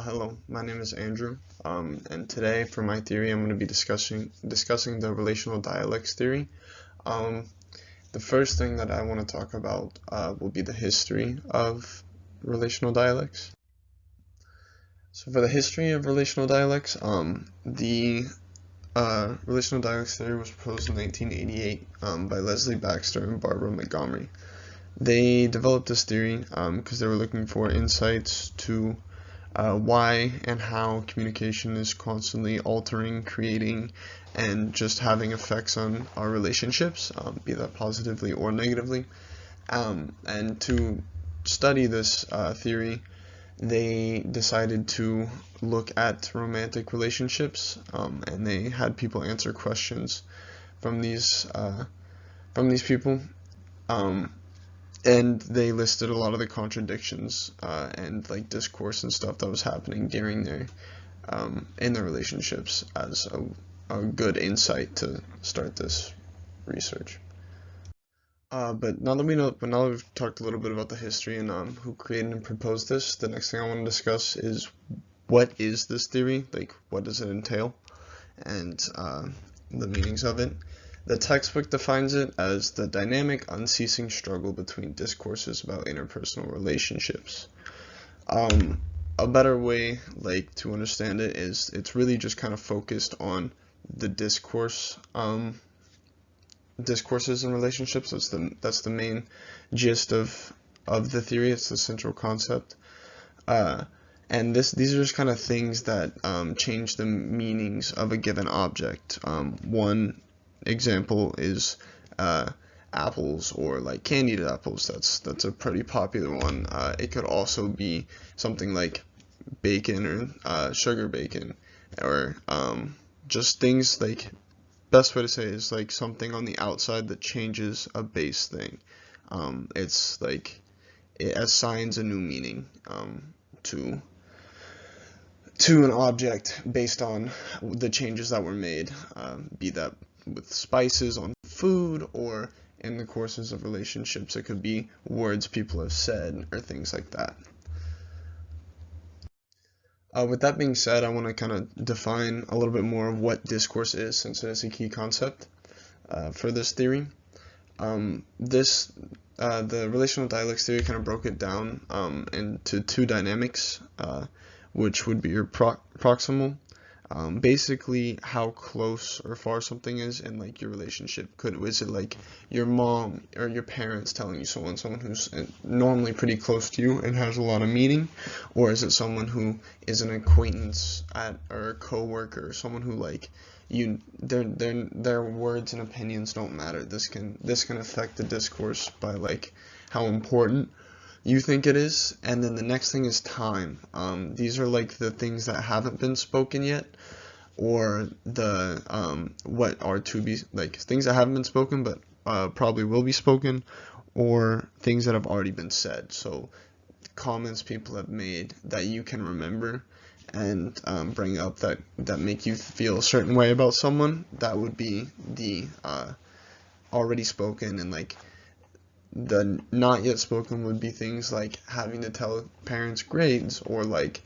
Hello, my name is Andrew, and today for my theory I'm going to be discussing the relational dialects theory. Um, the first thing that I want to talk about will be the history of relational dialects. So for the history of relational dialects, the relational dialects theory was proposed in 1988 by Leslie Baxter and Barbara Montgomery. They developed this theory because they were looking for insights to why and how communication is constantly altering, creating, and just having effects on our relationships, be that positively or negatively. And to study this theory, they decided to look at romantic relationships, and they had people answer questions from these people. Um, and they listed a lot of the contradictions and like discourse and stuff that was happening during their in their relationships as a good insight to start this research. But now that we've talked a little bit about the history and who created and proposed this, the next thing I want to discuss is what is this theory? Like, what does it entail, and the meanings of it. The textbook defines it as the dynamic, unceasing struggle between discourses about interpersonal relationships. A better way, like, to understand it is it's really just kind of focused on the discourses in relationships. That's the main gist of the theory. It's the central concept. And these are just kind of things that change the meanings of a given object. One example is apples, or like candied apples. That's a pretty popular one. It could also be something like bacon, or sugar bacon, or just things like, best way to say it is like something on the outside that changes a base thing. It's like it assigns a new meaning to an object based on the changes that were made, be that with spices on food, or in the courses of relationships. It could be words people have said or things like that. With that being said, I want to kind of define a little bit more of what discourse is, since it is a key concept for this theory. The relational dialects theory kind of broke it down into two dynamics, which would be your proximal, basically how close or far something is in like your relationship. Is it like your mom or your parents telling you someone who's normally pretty close to you and has a lot of meaning, or is it someone who is an acquaintance or a coworker, someone who like their words and opinions don't matter. This can affect the discourse by like how important you think it is. And then the next thing is time. These are like the things that haven't been spoken yet, or the what are to be, like things that haven't been spoken but probably will be spoken, or things that have already been said. So comments people have made that you can remember and bring up that make you feel a certain way about someone. That would be the already spoken. And like the not yet spoken would be things like having to tell parents grades, or like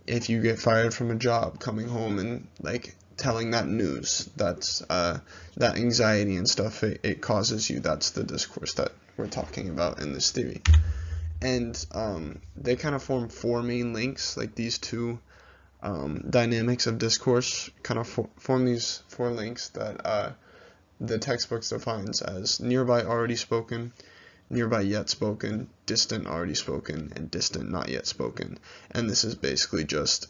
if you get fired from a job, coming home and like telling that news. That's that anxiety and stuff it causes you. That's the discourse that we're talking about in this theory. And they kind of form four main links. Like these two dynamics of discourse kind of form these four links that the textbooks defines as nearby already spoken, nearby yet spoken, distant already spoken, and distant not yet spoken. And this is basically just,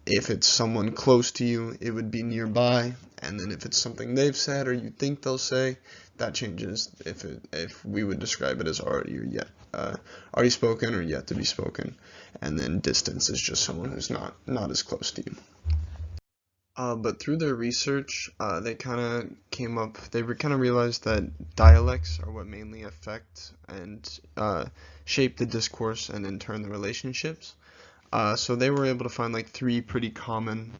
if it's someone close to you, it would be nearby, and then if it's something they've said or you think they'll say, that changes if we would describe it as already or yet already spoken or yet to be spoken. And then distance is just someone who's not as close to you. But through their research, they kind of realized that dialects are what mainly affect and shape the discourse, and in turn the relationships. So they were able to find like three pretty common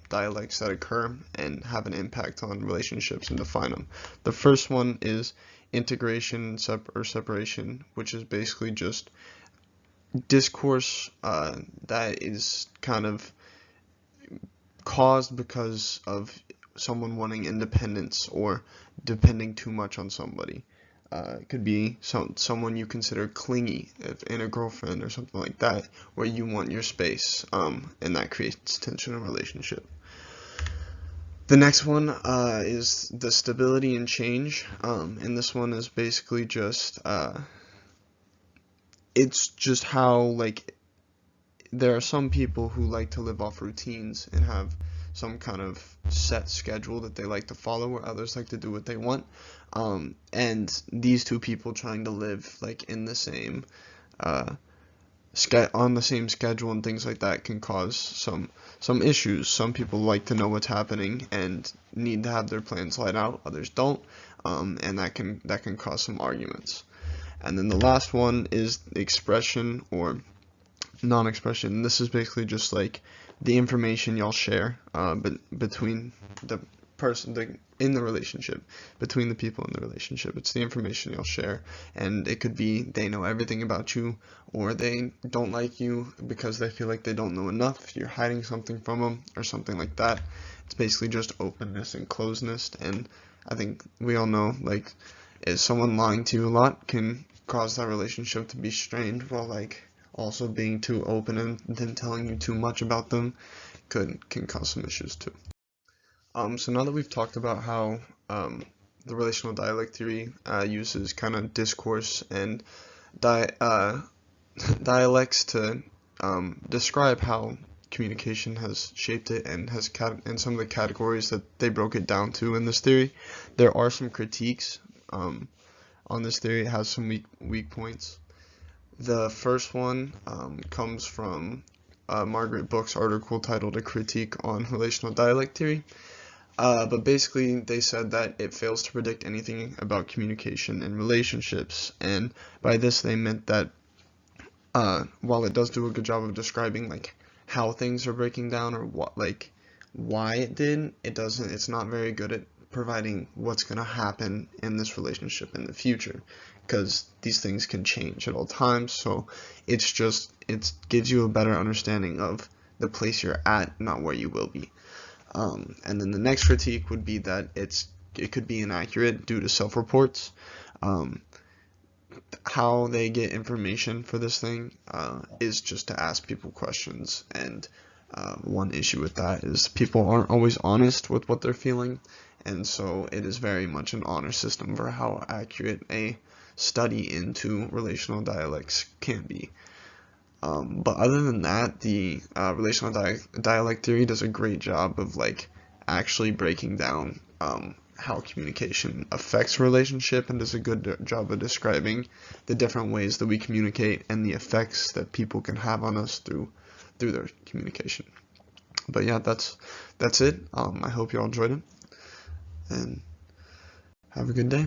dialects that occur and have an impact on relationships, and define them. The first one is integration or separation, which is basically just discourse that is kind of caused because of someone wanting independence or depending too much on somebody. It could be someone you consider clingy, if in a girlfriend or something like that, where you want your space, and that creates tension in a relationship. The next one is the stability and change, and this one is basically just it's just how, like, there are some people who like to live off routines and have some kind of set schedule that they like to follow, where others like to do what they want. And these two people trying to live like in the same on the same schedule and things like that can cause some issues. Some people like to know what's happening and need to have their plans laid out. Others don't, and that can cause some arguments. And then the last one is expression or non-expression. This is basically just like the information y'all share, but between the person in the relationship, between the people in the relationship. It's the information you'll share, and it could be they know everything about you, or they don't like you because they feel like they don't know enough. You're hiding something from them, or something like that. It's basically just openness and closeness, and I think we all know, like, if someone lying to you a lot can cause that relationship to be strained, while like also being too open and then telling you too much about them can cause some issues too. So now that we've talked about how the relational dialect theory uses kind of discourse and dialects to describe how communication has shaped it and and some of the categories that they broke it down to in this theory, there are some critiques on this theory. It has some weak points. The first one comes from Margaret Book's article titled "A Critique on Relational Dialect Theory." But basically, they said that it fails to predict anything about communication and relationships, and by this they meant that while it does do a good job of describing like how things are breaking down or why it did, it's not very good at providing what's going to happen in this relationship in the future, because these things can change at all times. So it gives you a better understanding of the place you're at, not where you will be. And then the next critique would be that it could be inaccurate due to self-reports. How they get information for this thing is just to ask people questions, and one issue with that is people aren't always honest with what they're feeling, and so it is very much an honor system for how accurate a study into relational dialects can be. But other than that, the relational dialect theory does a great job of like actually breaking down how communication affects a relationship, and does a good job of describing the different ways that we communicate and the effects that people can have on us through their communication. But yeah, that's it. I hope you all enjoyed it, and have a good day.